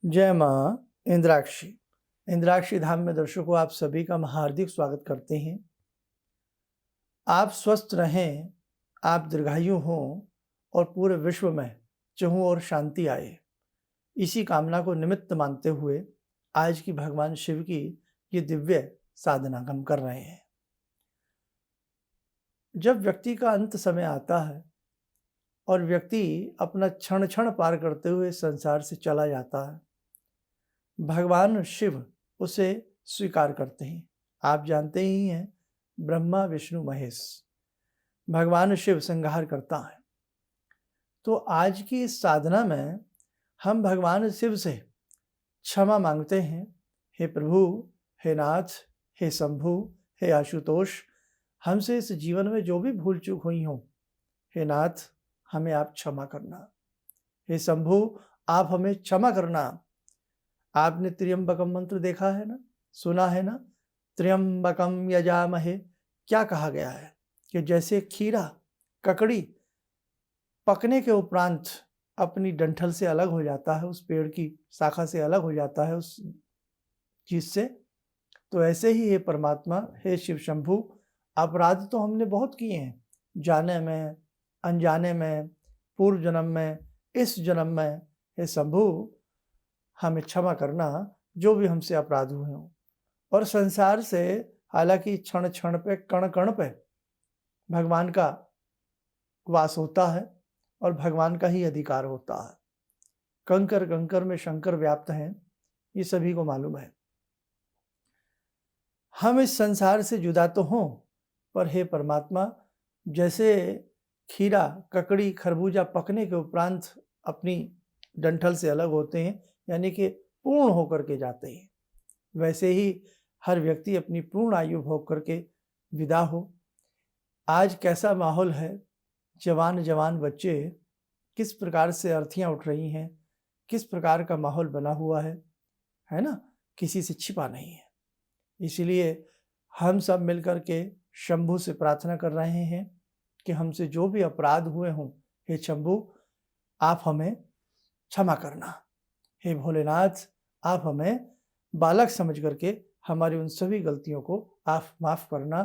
जय माँ इंद्राक्षी। इंद्राक्षी धाम में दर्शकों आप सभी का हार्दिक स्वागत करते हैं। आप स्वस्थ रहें, आप दीर्घायु हों और पूरे विश्व में चहुं और शांति आए, इसी कामना को निमित्त मानते हुए आज की भगवान शिव की ये दिव्य साधना हम कर रहे हैं। जब व्यक्ति का अंत समय आता है और व्यक्ति अपना क्षण क्षण पार करते हुए संसार से चला जाता है, भगवान शिव उसे स्वीकार करते हैं। आप जानते ही हैं, ब्रह्मा विष्णु महेश, भगवान शिव संहार करता है। तो आज की इस साधना में हम भगवान शिव से क्षमा मांगते हैं। हे प्रभु, हे नाथ, हे शंभु, हे आशुतोष, हमसे इस जीवन में जो भी भूल चूक हुई हो, हे नाथ हमें आप क्षमा करना। हे शंभु, आप हमें क्षमा करना। आपने त्र्यंबकम मंत्र देखा है ना, सुना है ना, त्र्यंबकम यजामहे। क्या कहा गया है कि जैसे खीरा ककड़ी पकने के उपरांत अपनी डंठल से अलग हो जाता है, उस पेड़ की शाखा से अलग हो जाता है उस चीज से, तो ऐसे ही हे परमात्मा, हे शिव शंभु, अपराध तो हमने बहुत किए हैं, जाने में, अनजाने में, पूर्व जन्म में, इस जन्म में। हे शंभु, हमें क्षमा करना जो भी हमसे अपराध हुए हों। और संसार से हालांकि क्षण क्षण पे, कण कण पे भगवान का वास होता है और भगवान का ही अधिकार होता है। कंकर कंकर में शंकर व्याप्त हैं, ये सभी को मालूम है। हम इस संसार से जुदा तो हों, पर हे परमात्मा, जैसे खीरा ककड़ी खरबूजा पकने के उपरांत अपनी डंठल से अलग होते हैं, यानी कि पूर्ण होकर के जाते हैं, वैसे ही हर व्यक्ति अपनी पूर्ण आयु भोग करके विदा हो। आज कैसा माहौल है, जवान जवान बच्चे किस प्रकार से अर्थियां उठ रही हैं, किस प्रकार का माहौल बना हुआ है ना, किसी से छिपा नहीं है। इसलिए हम सब मिलकर के शंभु से प्रार्थना कर रहे हैं कि हमसे जो भी अपराध हुए हों, हे शंभु आप हमें क्षमा करना। हे भोलेनाथ, आप हमें बालक समझ करके हमारी उन सभी गलतियों को आप माफ करना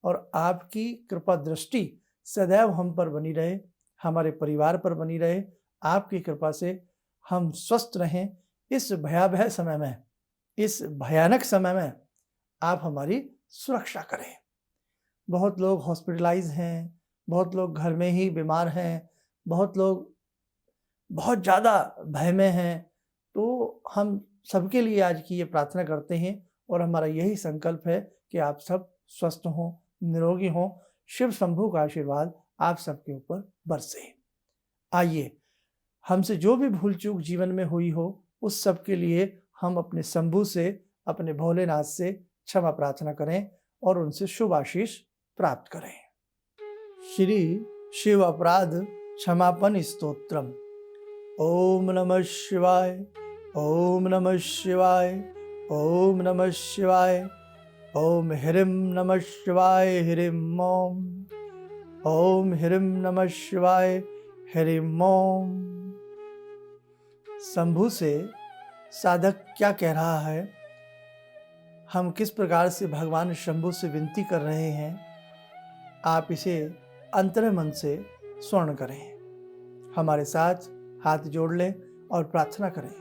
और आपकी कृपा दृष्टि सदैव हम पर बनी रहे, हमारे परिवार पर बनी रहे। आपकी कृपा से हम स्वस्थ रहें। इस भयावह समय में, इस भयानक समय में आप हमारी सुरक्षा करें। बहुत लोग हॉस्पिटलाइज हैं, बहुत लोग घर में ही बीमार हैं, बहुत लोग बहुत ज़्यादा भय में हैं। तो हम सबके लिए आज की ये प्रार्थना करते हैं और हमारा यही संकल्प है कि आप सब स्वस्थ हों, निरोगी हों, शिव शंभु का आशीर्वाद आप सबके ऊपर बरसे। आइए, हमसे जो भी भूल चूक जीवन में हुई हो, उस सब के लिए हम अपने शंभु से, अपने भोलेनाथ से क्षमा प्रार्थना करें और उनसे शुभ आशीष प्राप्त करें। श्री शिव अपराध क्षमापन स्तोत्रम। ओम नमः शिवाय, ओम नमः शिवाय, ओम नमः शिवाय, ओम ह्रीं नमः शिवाय ह्रीं ओम ह्रीं नमः शिवाय ह्रीं ओम। शंभु से साधक क्या कह रहा है, हम किस प्रकार से भगवान शंभु से विनती कर रहे हैं, आप इसे अंतरे मन से स्मरण करें। हमारे साथ हाथ जोड़ लें और प्रार्थना करें।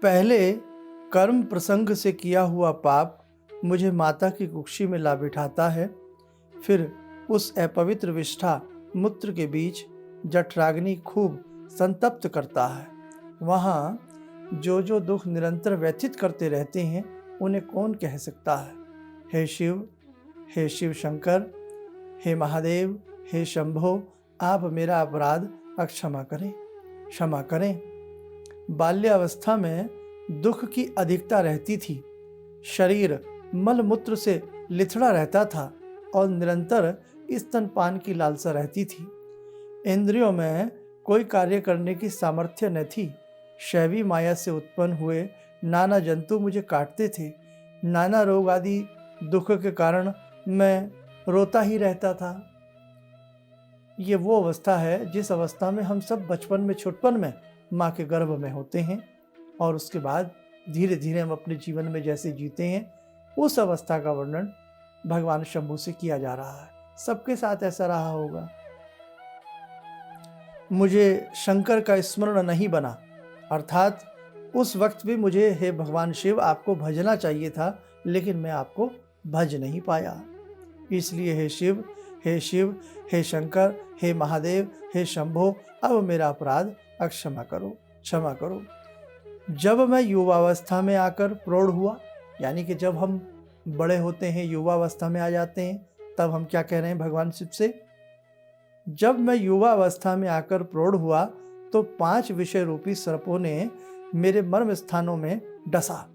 पहले कर्म प्रसंग से किया हुआ पाप मुझे माता की कुक्षी में ला बिठाता है, फिर उस अपवित्र विष्ठा मूत्र के बीच जठराग्नि खूब संतप्त करता है। वहाँ जो जो दुख निरंतर व्यथित करते रहते हैं, उन्हें कौन कह सकता है। हे शिव, हे शिव शंकर, हे महादेव, हे शंभो, आप मेरा अपराध क्षमा करें, क्षमा करें। बाल्यावस्था में दुख की अधिकता रहती थी, शरीर मल मूत्र से लिथड़ा रहता था और निरंतर स्तनपान की लालसा रहती थी। इंद्रियों में कोई कार्य करने की सामर्थ्य न थी। शैवी माया से उत्पन्न हुए नाना जंतु मुझे काटते थे। नाना रोग आदि दुख के कारण मैं रोता ही रहता था। ये वो अवस्था है जिस अवस्था में हम सब बचपन में, छुटपन में माँ के गर्भ में होते हैं और उसके बाद धीरे धीरे हम अपने जीवन में जैसे जीते हैं, उस अवस्था का वर्णन भगवान शंभु से किया जा रहा है। सबके साथ ऐसा रहा होगा। मुझे शंकर का स्मरण नहीं बना, अर्थात उस वक्त भी मुझे हे भगवान शिव आपको भजना चाहिए था, लेकिन मैं आपको भज नहीं पाया। इसलिए हे शिव, हे शिव, हे शंकर, हे महादेव, हे शंभो, अब मेरा अपराध क्षमा करो, क्षमा करो। जब मैं युवावस्था में आकर प्रौढ़ हुआ, यानी कि जब हम बड़े होते हैं, युवावस्था में आ जाते हैं, तब हम क्या कह रहे हैं भगवान शिव से? जब मैं युवावस्था में आकर प्रौढ़ हुआ तो 5 विषय रूपी सर्पों ने मेरे मर्म स्थानों में डसा,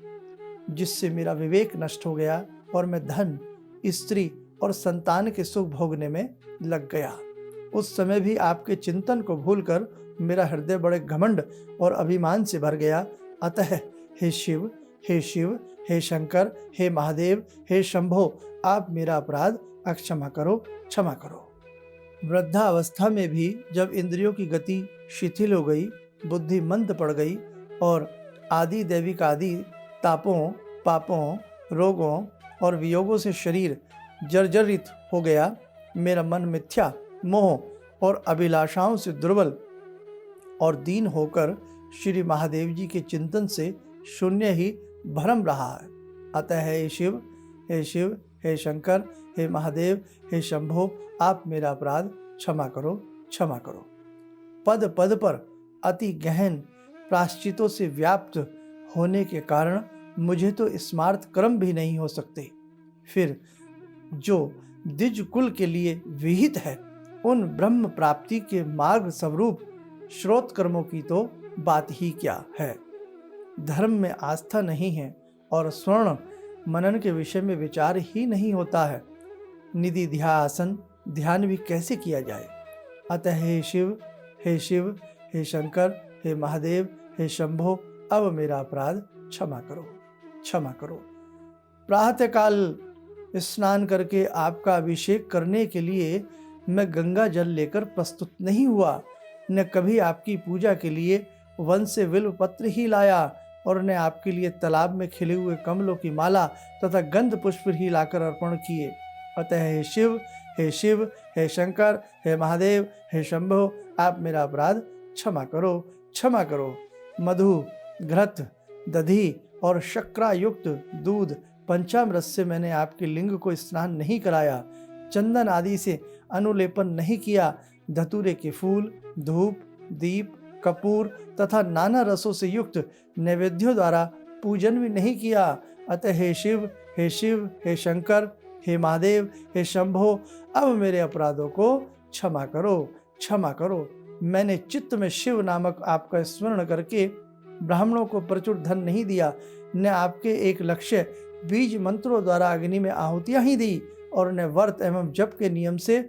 जिससे मेरा विवेक नष्ट हो गया और मैं धन, स्त्री और संतान के सुख भोगने में लग गया। उस समय भी आपके चिंतन को भूलकर मेरा हृदय बड़े घमंड और अभिमान से भर गया। अतः हे शिव, हे शिव, हे शंकर, हे महादेव, हे शंभो, आप मेरा अपराध क्षमा करो, क्षमा करो। वृद्धावस्था में भी जब इंद्रियों की गति शिथिल हो गई, बुद्धि मंद पड़ गई और आदि दैविक आदि तापों, पापों, रोगों और वियोगों से शरीर जर्जरित हो गया, मेरा मन मिथ्या, मोह और अभिलाषाओं से दुर्बल और दीन होकर श्री महादेव जी के चिंतन से शून्य ही भ्रम रहा है। अतः हे शिव, हे शिव, हे शंकर, हे महादेव, हे शंभो, आप मेरा अपराध क्षमा करो, क्षमा करो। पद पद पर अति गहन प्रायश्चितों से व्याप्त होने के कारण मुझे तो स्मार्त कर्म भी नहीं हो सकते। फिर जो द्विज कुल के लिए विहित है, उन ब्रह्म प्राप्ति के मार्ग स्वरूप श्रोत कर्मों की तो बात ही क्या है। धर्म में आस्था नहीं है और स्वर्ण मनन के विषय में विचार ही नहीं होता है। निधि ध्यासन ध्यान भी कैसे किया जाए। अतः हे शिव, हे शिव, हे शंकर, हे महादेव, हे शंभो, अब मेरा अपराध क्षमा करो, क्षमा करो। प्रातःकाल स्नान करके आपका अभिषेक करने के लिए मैं गंगा जल लेकर प्रस्तुत नहीं हुआ, न कभी आपकी पूजा के लिए वन से बिल्व पत्र ही लाया और न आपके लिए तालाब में खिले हुए कमलों की माला तथा गंध पुष्प ही लाकर अर्पण किए। अतः हे शिव, हे शिव, हे शंकर, हे महादेव, हे शंभो, आप मेरा अपराध क्षमा करो, क्षमा करो। मधु, घृत, दधी और शक्रा युक्त दूध पंचामृत से मैंने आपके लिंग को स्नान नहीं कराया, चंदन आदि से अनुलेपन नहीं किया, धतूरे के फूल, धूप, दीप, कपूर तथा नाना रसों से युक्त नैवेद्यों द्वारा पूजन भी नहीं किया। अतः हे शिव, हे शिव, हे शंकर, हे महादेव, हे शंभो, अब मेरे अपराधों को क्षमा करो, क्षमा करो। मैंने चित्त में शिव नामक आपका स्मरण करके ब्राह्मणों को प्रचुर धन नहीं दिया, न आपके एक लक्ष्य बीज मंत्रों द्वारा अग्नि में आहुतियां ही दी, और न व्रत एवं जप के नियम से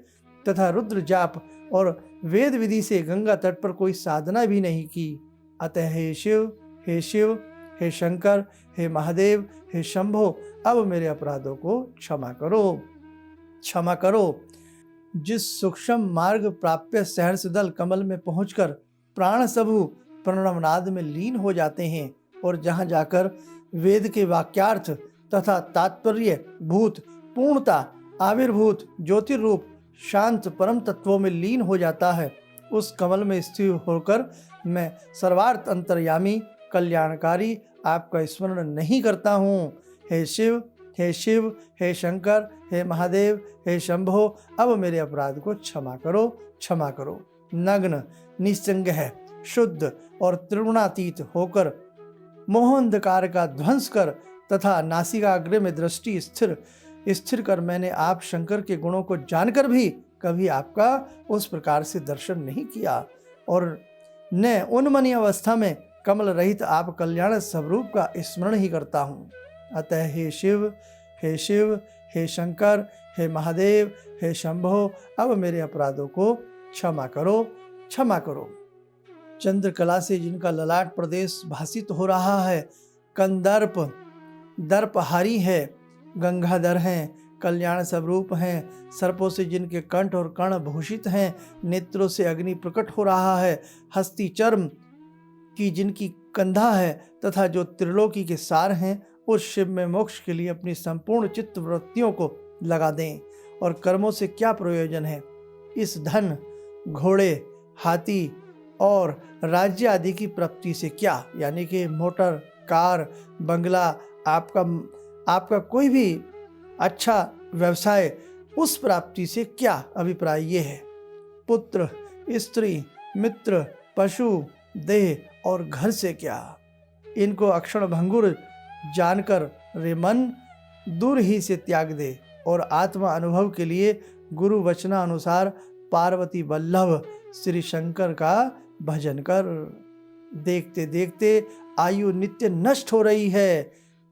तथा रुद्र जाप और वेद विधि से गंगा तट पर कोई साधना भी नहीं की। अतः हे शिव, हे शिव, हे शंकर, हे महादेव, हे शंभो, अब मेरे अपराधों को क्षमा करो, क्षमा करो। जिस सूक्ष्म मार्ग प्राप्य सहर्ष दल कमल में पहुंचकर प्राण सबू प्रणवनाद में लीन हो जाते हैं और जहां जाकर वेद के वाक्यार्थ तथा तात्पर्य भूत पूर्णता आविर्भूत ज्योतिर्रूप शांत परम तत्वों में लीन हो जाता है, उस कमल में स्थिर होकर मैं सर्वार्थ अंतर्यामी कल्याणकारी आपका स्मरण नहीं करता हूँ। हे शिव, हे शिव, हे शंकर, हे महादेव, हे शंभो, अब मेरे अपराध को क्षमा करो, क्षमा करो। नग्न, निसंग है, शुद्ध और त्रिगुणातीत होकर मोहांधकार का ध्वंस कर तथा नासिकाग्र में दृष्टि स्थिर कर मैंने आप शंकर के गुणों को जानकर भी कभी आपका उस प्रकार से दर्शन नहीं किया, और न उन्मनी अवस्था में कमल रहित आप कल्याण स्वरूप का स्मरण ही करता हूँ। अतः हे शिव, हे शिव, हे शंकर, हे महादेव, हे शंभो, अब मेरे अपराधों को क्षमा करो, क्षमा करो। चंद्रकला से जिनका ललाट प्रदेश भासित हो रहा है, कंदर्प दर्पहारी है, गंगाधर हैं, कल्याण स्वरूप हैं, सर्पों से जिनके कंठ और कर्ण भूषित हैं, नेत्रों से अग्नि प्रकट हो रहा है, हस्ती चर्म की जिनकी कंधा है तथा जो त्रिलोकी के सार हैं, उस शिव में मोक्ष के लिए अपनी संपूर्ण चित्त वृत्तियों को लगा दें। और कर्मों से क्या प्रयोजन है? इस धन, घोड़े, हाथी और राज्य आदि की प्राप्ति से क्या, यानी कि मोटर, कार, बंगला, आपका कोई भी अच्छा व्यवसाय, उस प्राप्ति से क्या अभिप्राय ये है? पुत्र, स्त्री, मित्र, पशु, देह और घर से क्या? इनको अक्षण भंगुर जानकर रे मन दूर ही से त्याग दे और आत्मा अनुभव के लिए गुरु वचना अनुसार पार्वती वल्लभ श्री शंकर का भजन कर। देखते देखते आयु नित्य नष्ट हो रही है,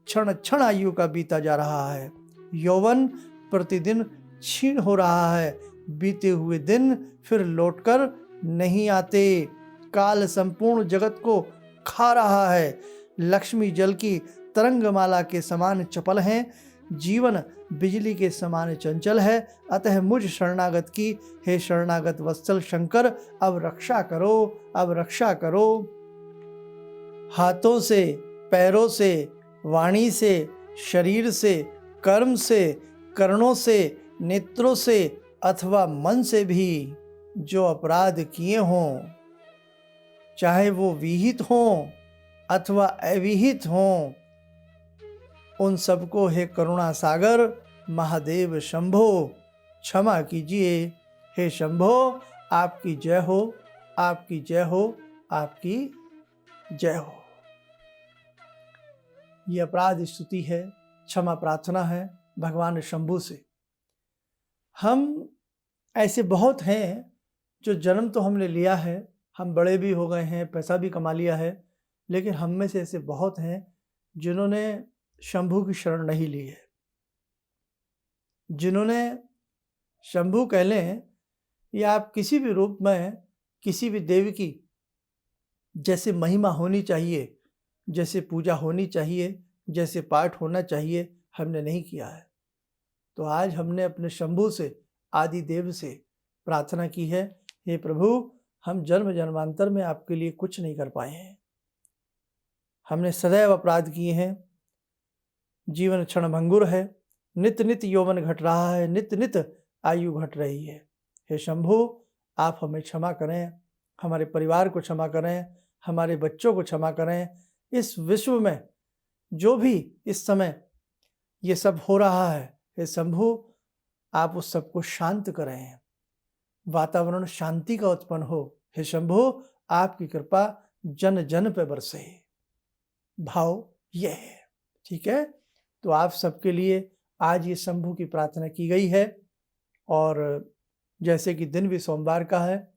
क्षण क्षण आयु का बीता जा रहा है। यौवन प्रतिदिन क्षीण हो रहा है, बीते हुए दिन फिर लौटकर नहीं आते। काल संपूर्ण जगत को खा रहा है, लक्ष्मी जल की तरंगमाला के समान चपल हैं, जीवन बिजली के समान चंचल है। अतः मुझ शरणागत की हे शरणागत वत्सल शंकर, अब रक्षा करो, अब रक्षा करो। हाथों से, पैरों से, वाणी से, शरीर से, कर्म से, कर्णों से, नेत्रों से अथवा मन से भी जो अपराध किए हों, चाहे वो विहित हों अथवा अविहित हों, उन सबको हे करुणा सागर महादेव शंभो क्षमा कीजिए। हे शंभो, आपकी जय हो, आपकी जय हो, आपकी जय हो। ये अपराध स्तुति है, क्षमा प्रार्थना है भगवान शंभु से। हम ऐसे बहुत हैं जो जन्म तो हमने लिया है, हम बड़े भी हो गए हैं, पैसा भी कमा लिया है, लेकिन हम में से ऐसे बहुत हैं जिन्होंने शंभु की शरण नहीं ली है, जिन्होंने शंभु कह लें या आप किसी भी रूप में किसी भी देव की जैसे महिमा होनी चाहिए, जैसे पूजा होनी चाहिए, जैसे पाठ होना चाहिए, हमने नहीं किया है। तो आज हमने अपने शंभु से, आदि देव से प्रार्थना की है, हे प्रभु, हम जन्म जन्मांतर में आपके लिए कुछ नहीं कर पाए हैं, हमने सदैव अपराध किए हैं, जीवन क्षणभंगुर है, नित नित यौवन घट रहा है, नित नित आयु घट रही है। हे शंभु, आप हमें क्षमा करें, हमारे परिवार को क्षमा करें, हमारे बच्चों को क्षमा करें। इस विश्व में जो भी इस समय ये सब हो रहा है, हे शंभु, आप उस सबको शांत करें, वातावरण शांति का उत्पन्न हो। हे शंभु, आपकी कृपा जन जन पे बरसे, भाव यह है। ठीक है, तो आप सबके लिए आज ये शंभु की प्रार्थना की गई है। और जैसे कि दिन भी सोमवार का है,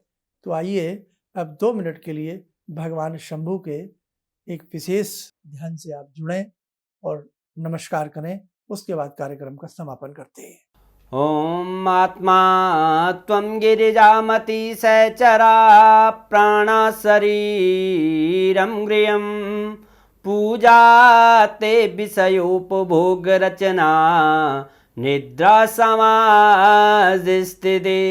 तो आइए अब 2 मिनट के लिए भगवान शंभु के एक विशेष ध्यान से आप जुड़ें और नमस्कार करें, उसके बाद कार्यक्रम का समापन करते हैं। ओम आत्मा त्वं गिरिजामति सहचरा प्राणा शरीरं गृहं पूजा ते विषयोपभोग रचना निद्रा समाधिस्थिते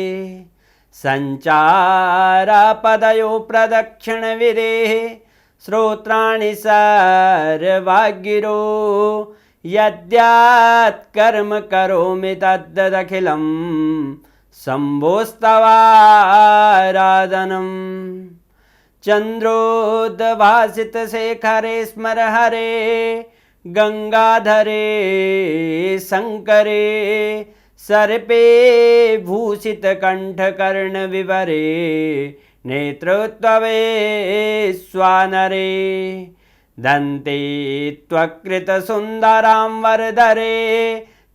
संचारा पदयो प्रदक्षिण विदेः श्रोत्राणि सर्वागिरो यद्यात् कर्म करोमि तद्दखिलं शम्भोस्तवाराधनम् चन्द्रोद्भासित शेखरे स्मर हरे गंगाधरे शंकरे सर्पे भूषित कंठकर्ण विवरे नेत्रोत्तवे स्वानरे दन्ते त्वकृत सुंदरां वरदरे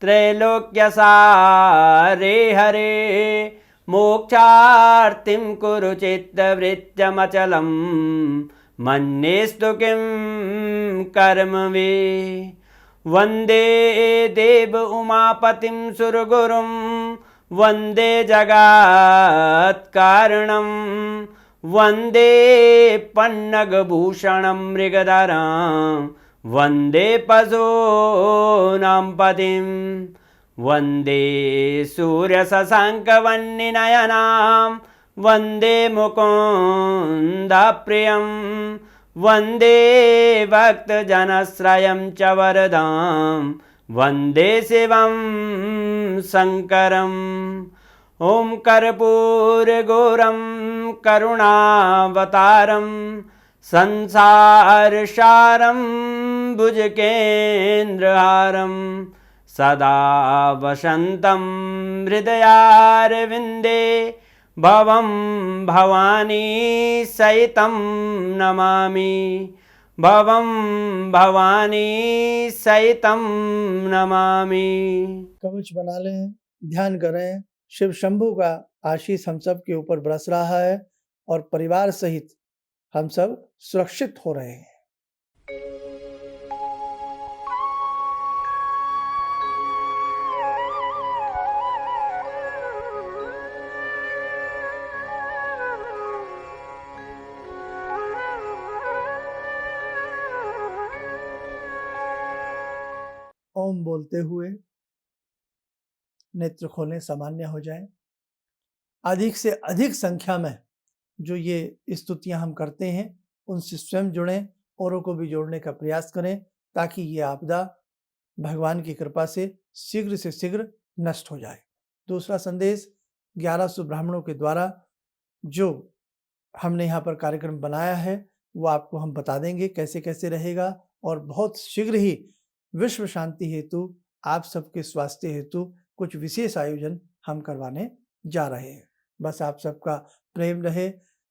त्रैलोक्यसारे हरे मोक्षार्तिं कुरु चित्तवृत्त्यमचलं मन्येस्तु किं कर्म वे वन्दे देव उमापतिं सुरगुरुं वन्दे जगत्कारणं वन्दे पन्नगभूषणं मृगधरं वन्दे पशूनां पतिं वन्दे सूर्यशशाङ्कवह्निनयनां वन्दे मुकुन्दप्रियं वन्दे भक्तजनश्रयं च वरदां वन्दे शिवं शङ्करम् ॐ कर्पूरगौरं करुणावतारं संसारसारं भुजगेन्द्रहारं सदा वसन्तं हृदयारविन्दे भवं भवानी सहितं नमामि भवं भवानी सहितं नमामि। कवच बना लें, ध्यान करें, शिव शंभू का आशीष हम सब के ऊपर बरस रहा है और परिवार सहित हम सब सुरक्षित हो रहे हैं। ओम बोलते हुए नेत्र खोलें, सामान्य हो जाएं। अधिक से अधिक संख्या में जो ये स्तुतियां हम करते हैं उनसे स्वयं जुड़ें, औरों को भी जोड़ने का प्रयास करें ताकि ये आपदा भगवान की कृपा से शीघ्र नष्ट हो जाए। दूसरा संदेश 1100 ब्राह्मणों के द्वारा जो हमने यहाँ पर कार्यक्रम बनाया है वो आपको हम बता देंगे कैसे कैसे रहेगा, और बहुत शीघ्र ही विश्व शांति हेतु, आप सबके स्वास्थ्य हेतु कुछ विशेष आयोजन हम करवाने जा रहे हैं। बस आप सबका प्रेम रहे,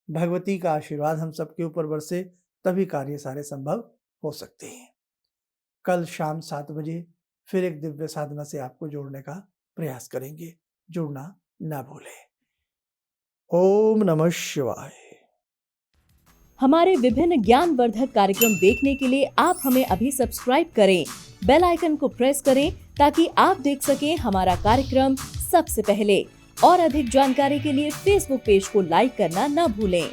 भगवती का आशीर्वाद हम सबके ऊपर बरसे, तभी कार्य सारे संभव हो सकते हैं। कल शाम 7 बजे फिर एक दिव्य साधना से आपको जोड़ने का प्रयास करेंगे, जुड़ना ना भूलें। ओम नमः शिवाय। हमारे विभिन्न ज्ञानवर्धक कार्यक्रम देखने के लिए आप हमें अभी सब्सक्राइब करें, बेल आइकन को प्रेस करें ताकि आप देख सकें हमारा कार्यक्रम सबसे पहले। और अधिक जानकारी के लिए फेसबुक पेज को लाइक करना न भूलें।